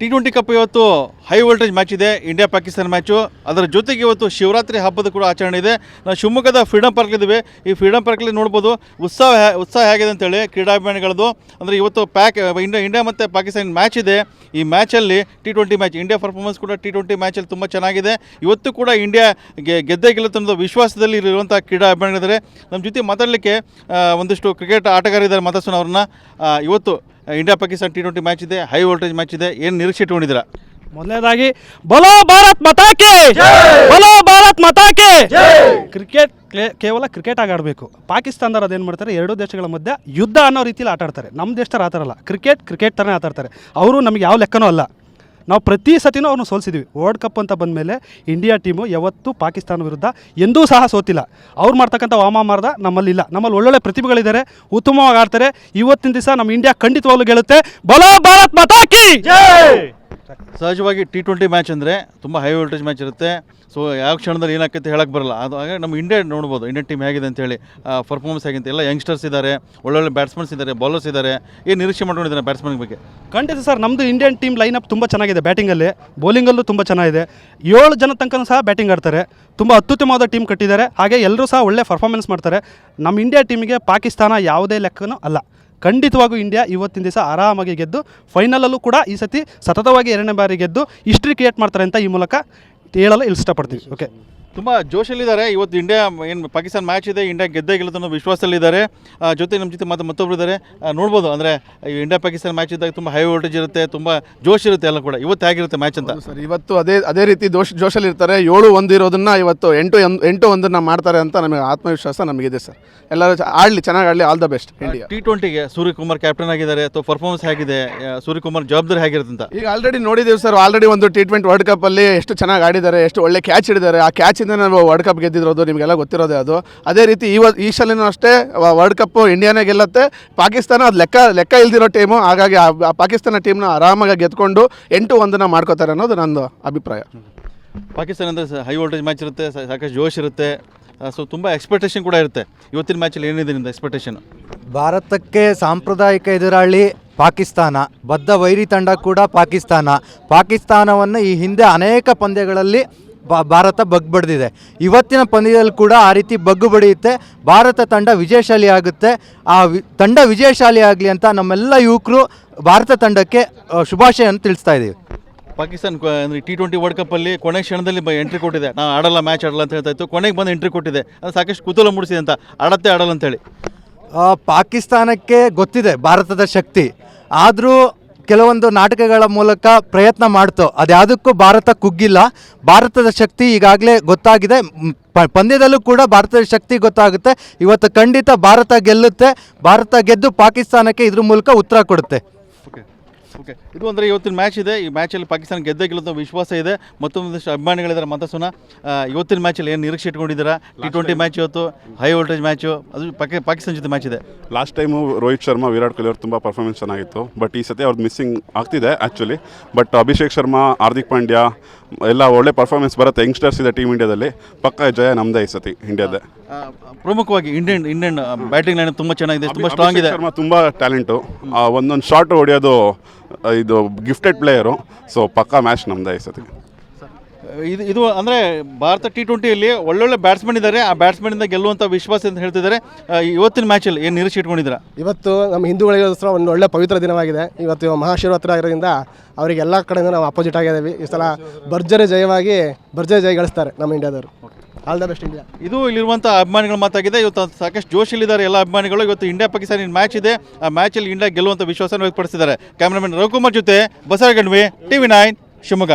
T20 cup ಇವತ್ತು high voltage match ಇದೆ, India Pakistan match. ಅದರ ಜೊತೆಗೆ ಇವತ್ತು ಶಿವರಾತ್ರಿ ಹಬ್ಬದ ಕೂಡ ಆಚರಣೆ ಇದೆ. ನಾವು ಶಿವಮೊಗ್ಗದ ಫ್ರೀಡಮ್ ಪಾರ್ಕ್ಲಿದ್ದೀವಿ. ಈ ಫ್ರೀಡಮ್ ಪಾರ್ಕ್ಲಿ ನೋಡ್ಬೋದು ಉತ್ಸಾಹ ಹೇಗಿದೆ ಅಂತೇಳಿ ಕ್ರೀಡಾಭಿಮಾನಿಗಳದ್ದು. ಅಂದರೆ ಇವತ್ತು ಇಂಡಿಯಾ ಮತ್ತು ಪಾಕಿಸ್ತಾನ ಮ್ಯಾಚ್ ಇದೆ. ಈ ಮ್ಯಾಚಲ್ಲಿ T20 ಮ್ಯಾಚ್, ಇಂಡಿಯಾ ಪರ್ಫಾರ್ಮೆನ್ಸ್ ಕೂಡ T20 ಮ್ಯಾಚಲ್ಲಿ ತುಂಬ ಚೆನ್ನಾಗಿದೆ. ಇವತ್ತು ಕೂಡ ಇಂಡಿಯಾ ಗೆದ್ದೇ ಗೆಲ್ಲುತ್ತೆ ವಿಶ್ವಾಸದಲ್ಲಿ ಇರುವಂಥ ಕ್ರೀಡಾಭಿಮಾನಿಗಳಿದ್ದಾರೆ. ನಮ್ಮ ಜೊತೆ ಮಾತಾಡಲಿಕ್ಕೆ ಒಂದಿಷ್ಟು ಕ್ರಿಕೆಟ್ ಆಟಗಾರರಿದ್ದಾರೆ, ಮಾತಾಡ್ಸೋಣ ಅವ್ರನ್ನ. ಇವತ್ತು ಇಂಡಿಯಾ ಪಾಕಿಸ್ತಾನ T20 ಮ್ಯಾಚ್ ಇದೆ, ಹೈ ವೋಲ್ಟೇಜ್ ಮ್ಯಾಚ್ ಇದೆ. ಏನು ನಿರೀಕ್ಷೆ ಇಟ್ಕೊಂಡಿದ್ದೀರಾ? ಮೊದಲನೇದಾಗಿ ಬೋಲೋ ಭಾರತ್ ಮಾತಾ ಕಿ, ಬೋಲೋ ಭಾರತ್ ಮಾತಾ ಕಿ. ಕ್ರಿಕೆಟ್ ಕೇವಲ ಕ್ರಿಕೆಟ್ ಆಗಿ ಆಡಬೇಕು. ಪಾಕಿಸ್ತಾನದವ್ರು ಅದೇನು ಮಾಡ್ತಾರೆ, ಎರಡು ದೇಶಗಳ ಮಧ್ಯೆ ಯುದ್ಧ ಅನ್ನೋ ರೀತಿಯಲ್ಲಿ ಆಟ ಆಡ್ತಾರೆ. ನಮ್ಮ ದೇಶದವ್ರು ಆ ಥರ ಅಲ್ಲ, ಕ್ರಿಕೆಟ್ ಥರನೇ ಆಟ ಆಡ್ತಾರೆ. ಅವರು ನಮಗೆ ಯಾವ ಲೆಕ್ಕನೂ ಅಲ್ಲ. ನಾವು ಪ್ರತಿ ಸತಿನೂ ಅವ್ರನ್ನ ಸೋಲಿಸಿದ್ವಿ. ವರ್ಲ್ಡ್ ಕಪ್ ಅಂತ ಬಂದಮೇಲೆ ಇಂಡಿಯಾ ಟೀಮು ಯಾವತ್ತೂ ಪಾಕಿಸ್ತಾನ ವಿರುದ್ಧ ಎಂದೂ ಸಹ ಸೋತಿಲ್ಲ. ಅವ್ರು ಮಾಡ್ತಕ್ಕಂಥ ವಾಮಾರ್ದ ನಮ್ಮಲ್ಲಿಲ್ಲ. ನಮ್ಮಲ್ಲಿ ಒಳ್ಳೊಳ್ಳೆ ಪ್ರತಿಭೆಗಳಿದ್ದಾರೆ, ಉತ್ತಮವಾಗಿ ಆಡ್ತಾರೆ. ಇವತ್ತಿನ ದಿವಸ ನಮ್ಮ ಇಂಡಿಯಾ ಖಂಡಿತವಾಗ್ಲೂ ಗೆಲ್ಲುತ್ತೆ. ಬೋಲೋ ಭಾರತ್ ಮಾತಾ ಕಿ. ಸಹಜವಾಗಿ T20 ಮ್ಯಾಚ್ ಅಂದರೆ ತುಂಬ ಹೈ ವೋಲ್ಟೇಜ್ ಮ್ಯಾಚ್ ಇರುತ್ತೆ. ಸೊ ಯಾವ ಕ್ಷಣದಲ್ಲಿ ಏನಾಗ್ತೈತೆ ಹೇಳಕ್ಕೆ ಬರಲ್ಲ. ಅದು ಹಾಗೆ ನಮ್ಮ ಇಂಡಿಯಾ ನೋಡ್ಬೋದು, ಇಂಡಿಯನ್ ಟೀಮ್ ಹೇಗಿದೆ ಅಂತೇಳಿ, ಪರ್ಫಾರ್ಮೆನ್ಸ್ ಹೇಗೆ ಅಂತ. ಎಲ್ಲ ಯಂಗ್ಸ್ಟರ್ಸ್ ಇದ್ದಾರೆ, ಒಳ್ಳೊಳ್ಳೆ ಬ್ಯಾಟ್ಸ್ಮನ್ಸ್ ಇದ್ದಾರೆ, ಬೌಲರ್ಸ್ ಇದ್ದಾರೆ. ಏನು ನಿರೀಕ್ಷೆ ಮಾಡ್ಕೊಂಡಿದ್ದಾರೆ ಬ್ಯಾಟ್ಸ್ಮನ್ ಬಗ್ಗೆ? ಖಂಡಿತ ಸರ್, ನಮ್ಮದು ಇಂಡಿಯನ್ ಟೀಮ್ ಲೈನಪ್ ತುಂಬ ಚೆನ್ನಾಗಿದೆ. ಬ್ಯಾಟಿಂಗಲ್ಲಿ, ಬೌಲಿಂಗಲ್ಲೂ ತುಂಬ ಚೆನ್ನಾಗಿದೆ. 7 ಜನ ತನಕ ಸಹ ಬ್ಯಾಟಿಂಗ್ ಆಡ್ತಾರೆ. ತುಂಬ ಅತ್ಯುತ್ತಮವಾದ ಟೀಮ್ ಕಟ್ಟಿದ್ದಾರೆ. ಹಾಗೆ ಎಲ್ಲರೂ ಸಹ ಒಳ್ಳೆ ಪರ್ಫಾರ್ಮೆನ್ಸ್ ಮಾಡ್ತಾರೆ. ನಮ್ಮ ಇಂಡಿಯಾ ಟೀಮಿಗೆ ಪಾಕಿಸ್ತಾನ ಯಾವುದೇ ಲೆಕ್ಕನೂ ಅಲ್ಲ. ಖಂಡಿತವಾಗೂ ಇಂಡಿಯಾ ಇವತ್ತಿನ ದಿವಸ ಆರಾಮಾಗಿ ಗೆದ್ದು ಫೈನಲಲ್ಲೂ ಕೂಡ ಈ ಸತಿ ಸತತವಾಗಿ 2ನೇ ಬಾರಿ ಗೆದ್ದು ಹಿಸ್ಟ್ರಿ ಕ್ರಿಯೇಟ್ ಮಾಡ್ತಾರೆ ಅಂತ ಈ ಮೂಲಕ ಹೇಳಲು ಇಷ್ಟಪಡ್ತೀವಿ. ಓಕೆ, ತುಂಬ ಜೋಶಲ್ಲಿದ್ದಾರೆ. ಇವತ್ತು ಇಂಡಿಯಾ ಏನು ಪಾಕಿಸ್ತಾನ ಮ್ಯಾಚ್ ಇದೆ, ಇಂಡಿಯಾ ಗೆದ್ದೇ ಗೆಲ್ಲುತ್ತೆ ಅನ್ನೋ ವಿಶ್ವಾಸದಲ್ಲಿದ್ದಾರೆ. ಜೊತೆ ನಮ್ಮ ಜೊತೆ ಮತ್ತೊಬ್ಬರು ಇದ್ದಾರೆ, ನೋಡ್ಬೋದು. ಅಂದರೆ ಇಂಡಿಯಾ ಪಾಕಿಸ್ತಾನ ಮ್ಯಾಚ್ ಇದ್ದಾಗ ತುಂಬ ಹೈ ವೋಲ್ಟೇಜ್ ಇರುತ್ತೆ, ತುಂಬ ಜೋಶ್ ಇರುತ್ತೆ ಎಲ್ಲ ಕೂಡ. ಇವತ್ತು ಹೇಗಿರುತ್ತೆ ಮ್ಯಾಚ್ ಅಂತ? ಸರ್, ಇವತ್ತು ಅದೇ ರೀತಿ ಜೋಶಲ್ಲಿರ್ತಾರೆ. 7-1 ಇರೋದನ್ನು ಇವತ್ತು 8-1 ಮಾಡ್ತಾರೆ ಅಂತ ನಮಗೆ ಆತ್ಮವಿಶ್ವಾಸ ನಮಗಿದೆ ಸರ್. ಎಲ್ಲರೂ ಚೆನ್ನಾಗಿ ಆಡಲಿ. All the best India. T20ಗೆ ಸೂರ್ಯಕುಮಾರ್ ಕ್ಯಾಪ್ಟನ್ ಆಗಿದ್ದಾರೆ. ಅಥವಾ ಪರ್ಫಾರ್ಮೆನ್ಸ್ ಹೇಗಿದೆ, ಸೂರ್ಯಕುಮಾರ್ ಜವಾಬ್ದಾರಿ ಹೇಗಿರುತ್ತೆ ಅಂತ ಈಗ ಆಲ್ರೆಡಿ ನೋಡಿದ್ದೀವಿ ಸರ್. ಆಲ್ರೆಡಿ ಒಂದು T20 ವರ್ಲ್ಡ್ ಕಪ್ಪಲ್ಲಿ ಎಷ್ಟು ಚೆನ್ನಾಗಿ ಆಡಿದ್ದಾರೆ, ಎಷ್ಟು ಒಳ್ಳೆ ಕ್ಯಾಚ್ ಹಿಡಿದ್ದಾರೆ. ಆ ಕ್ಯಾಚಿಂದ ನಾವು ವರ್ಲ್ಡ್ ಕಪ್ ಗೆದ್ದಿರೋದು ನಿಮಗೆಲ್ಲ ಗೊತ್ತಿರೋದೇ. ಅದು ಅದೇ ರೀತಿ ಈ ಸಲನೂ ಅಷ್ಟೇ ವರ್ಲ್ಡ್ ಕಪ್ ಇಂಡಿಯಾನೇ ಗೆಲ್ಲುತ್ತೆ. ಪಾಕಿಸ್ತಾನ ಅದು ಲೆಕ್ಕ ಇಲ್ದಿರೋ ಟೀಮು. ಹಾಗಾಗಿ ಆ ಪಾಕಿಸ್ತಾನ ಟೀಮ್ನ ಆರಾಮಾಗಿ ಗೆದ್ಕೊಂಡು 8-1 ಮಾಡ್ಕೋತಾರೆ ಅನ್ನೋದು ನಂದು ಅಭಿಪ್ರಾಯ. ಪಾಕಿಸ್ತಾನ ಅಂದರೆ ಹೈ ವೋಲ್ಟೇಜ್ ಮ್ಯಾಚ್ ಇರುತ್ತೆ, ಸಾಕಷ್ಟು ಜೋಶ್ ಇರುತ್ತೆ. ಸೊ ತುಂಬ ಎಕ್ಸ್ಪೆಕ್ಟೇಷನ್ ಕೂಡ ಇರುತ್ತೆ. ಇವತ್ತಿನ ಮ್ಯಾಚಲ್ಲಿ ಏನಿದೆ ನಿಮ್ದು ಎಕ್ಸ್ಪೆಕ್ಟೇಷನ್? ಭಾರತಕ್ಕೆ ಸಾಂಪ್ರದಾಯಿಕ ಎದುರಾಳಿ ಪಾಕಿಸ್ತಾನ, ಬದ್ಧ ವೈರಿ ತಂಡ ಕೂಡ ಪಾಕಿಸ್ತಾನವನ್ನು ಈ ಹಿಂದೆ ಅನೇಕ ಪಂದ್ಯಗಳಲ್ಲಿ ಭಾರತ ಬಗ್ಬಡ್ದಿದೆ. ಇವತ್ತಿನ ಪಂದ್ಯದಲ್ಲಿ ಕೂಡ ಆ ರೀತಿ ಬಗ್ಗು ಬಡಿಯುತ್ತೆ. ಭಾರತ ತಂಡ ವಿಜಯಶಾಲಿ ಆಗುತ್ತೆ. ತಂಡ ವಿಜಯಶಾಲಿ ಆಗಲಿ ಅಂತ ನಮ್ಮೆಲ್ಲ ಯುವಕರು ಭಾರತ ತಂಡಕ್ಕೆ ಶುಭಾಶಯವನ್ನು ತಿಳಿಸ್ತಾ ಇದ್ದೀವಿ. ಪಾಕಿಸ್ತಾನ ಅಂದರೆ T20 ವರ್ಲ್ಡ್ ಕಪ್ಪಲ್ಲಿ ಕೊನೆ ಕ್ಷಣದಲ್ಲಿ ಎಂಟ್ರಿ ಕೊಟ್ಟಿದೆ. ನಾವು ಆಡಲ್ಲ, ಮ್ಯಾಚ್ ಆಡಲ್ಲ ಅಂತ ಹೇಳ್ತಾ ಇತ್ತು. ಕೊನೆಗೆ ಬಂದು ಎಂಟ್ರಿ ಕೊಟ್ಟಿದೆ. ಅದು ಸಾಕಷ್ಟು ಕುತೂಹಲ ಮೂಡಿಸಿದೆ ಅಂತ. ಆಡಲ್ಲ ಅಂತೇಳಿ ಪಾಕಿಸ್ತಾನಕ್ಕೆ ಗೊತ್ತಿದೆ ಭಾರತದ ಶಕ್ತಿ. ಆದರೂ ಕೆಲವೊಂದು ನಾಟಕಗಳ ಮೂಲಕ ಪ್ರಯತ್ನ ಮಾಡ್ತು. ಅದ್ಯಾವುದಕ್ಕೂ ಭಾರತ ಕುಗ್ಗಿಲ್ಲ. ಭಾರತದ ಶಕ್ತಿ ಈಗಾಗಲೇ ಗೊತ್ತಾಗಿದೆ. ಪಂದ್ಯದಲ್ಲೂ ಕೂಡ ಭಾರತದ ಶಕ್ತಿ ಗೊತ್ತಾಗುತ್ತೆ. ಇವತ್ತು ಖಂಡಿತ ಭಾರತ ಗೆಲ್ಲುತ್ತೆ. ಭಾರತ ಗೆದ್ದು ಪಾಕಿಸ್ತಾನಕ್ಕೆ ಇದ್ರ ಮೂಲಕ ಉತ್ತರ ಕೊಡುತ್ತೆ. ಓಕೆ, ಇದು ಅಂದರೆ ಇವತ್ತಿನ ಮ್ಯಾಚ್ ಇದೆ. ಈ ಮ್ಯಾಚಲ್ಲಿ ಪಾಕಿಸ್ತಾನ ಗೆದ್ದೇ ಗೆಲ್ಲುತ್ತೆ ವಿಶ್ವಾಸ ಇದೆ. ಮತ್ತೊಂದಷ್ಟು ಅಭಿಮಾನಿಗಳಿದ್ದಾರೆ, ಮಾತಾಡ್ಸೋಣ. ಇವತ್ತಿನ ಮ್ಯಾಚಲ್ಲಿ ಏನು ನಿರೀಕ್ಷೆ ಇಟ್ಕೊಂಡಿದ್ದೀರಾ? T20 ಮ್ಯಾಚ್ ಇವತ್ತು ಹೈ ವೋಲ್ಟೇಜ್ ಮ್ಯಾಚು, ಅದು ಪಾಕಿಸ್ತಾನ ಜೊತೆ ಮ್ಯಾಚ್ ಇದೆ. ಲಾಸ್ಟ್ ಟೈಮು ರೋಹಿತ್ ಶರ್ಮಾ, ವಿರಾಟ್ ಕೊಹ್ಲಿ ಅವ್ರು ತುಂಬ ಪರ್ಫಾರ್ಮೆನ್ಸ್ ಚೆನ್ನಾಗಿತ್ತು. ಬಟ್ ಈ ಸತಿ ಅವ್ರದ್ದು ಮಿಸ್ಸಿಂಗ್ ಆಗ್ತಿದೆ ಆ್ಯಕ್ಚುಲಿ. ಬಟ್ ಅಭಿಷೇಕ್ ಶರ್ಮಾ, ಹಾರ್ದಿಕ್ ಪಾಂಡ್ಯ ಎಲ್ಲ ಒಳ್ಳೆ ಪರ್ಫಾರ್ಮೆನ್ಸ್ ಬರುತ್ತೆ. ಯಂಗ್ಸ್ಟರ್ಸ್ ಇದೆ ಟೀಮ್ ಇಂಡಿಯಾದಲ್ಲಿ. ಪಕ್ಕ ಜಯ ನಮ್ಮದೇ ಈ ಸತಿ ಇಂಡಿಯಾದೇ. ಪ್ರಮುಖವಾಗಿ ಇಂಡಿಯನ್ ಬ್ಯಾಟಿಂಗ್ ಲೈನ್ ತುಂಬ ಚೆನ್ನಾಗಿದೆ, ತುಂಬ ಸ್ಟ್ರಾಂಗ್ ಇದೆ. ಶರ್ಮಾ ತುಂಬ ಟ್ಯಾಲೆಂಟು. ಒಂದೊಂದು ಶಾಟ್ ಹೊಡೆಯೋದು ಇದು ಗಿಫ್ಟೆಡ್ ಪ್ಲೇಯರು. ಸೊ ಪಕ್ಕ ಮ್ಯಾಚ್ ನಮ್ಮದೇ ಈ ಸತಿ. ಇದು ಅಂದರೆ ಭಾರತ T20ಯಲ್ಲಿ ಒಳ್ಳೊಳ್ಳೆ ಬ್ಯಾಟ್ಸ್ಮನ್ ಇದ್ದಾರೆ. ಆ ಬ್ಯಾಟ್ಸ್ಮನಿಂದ ಗೆಲ್ಲುವಂಥ ವಿಶ್ವಾಸ ಅಂತ ಹೇಳ್ತಿದ್ದಾರೆ. ಇವತ್ತಿನ ಮ್ಯಾಚಲ್ಲಿ ಏನು ನಿರೀಕ್ಷೆ ಇಟ್ಕೊಂಡಿದ್ದೀರಾ? ಇವತ್ತು ನಮ್ಮ ಹಿಂದೂಗಳಿಗೋಸ್ಕರ ಒಂದು ಒಳ್ಳೆ ಪವಿತ್ರ ದಿನವಾಗಿದೆ. ಇವತ್ತು ಮಹಾಶಿವರಾತ್ರಿ ಆಗಿರೋದ್ರಿಂದ ಅವರಿಗೆ ಎಲ್ಲ ಕಡೆಯಿಂದ ನಾವು ಅಪೋಸಿಟ್ ಆಗಿದ್ದೀವಿ. ಈ ಸಲ ಭರ್ಜರಿ ಜಯ ಗಳಿಸ್ತಾರೆ ನಮ್ಮ ಇಂಡಿಯಾದವರು. All the best India. ಇದು ಇಲ್ಲಿರುವಂಥ ಅಭಿಮಾನಿಗಳ ಮಾತಾಗಿದೆ. ಇವತ್ತು ಸಾಕಷ್ಟು ಜೋಶಲ್ಲಿದ್ದಾರೆ ಎಲ್ಲ ಅಭಿಮಾನಿಗಳು. ಇವತ್ತು ಇಂಡಿಯಾ ಪಾಕಿಸ್ತಾನ ಮ್ಯಾಚ್ ಇದೆ. ಆ ಮ್ಯಾಚಲ್ಲಿ ಇಂಡಿಯಾ ಗೆಲ್ಲುವಂಥ ವಿಶ್ವಾಸನ ವ್ಯಕ್ತಪಡಿಸಿದ್ದಾರೆ. ಕ್ಯಾಮ್ರಾಮನ್ ರವಿಕುಮಾರ್ ಜೊತೆ ಬಸವಗಣ್ವಿ, TV9 ಶಿವಮೊಗ್ಗ.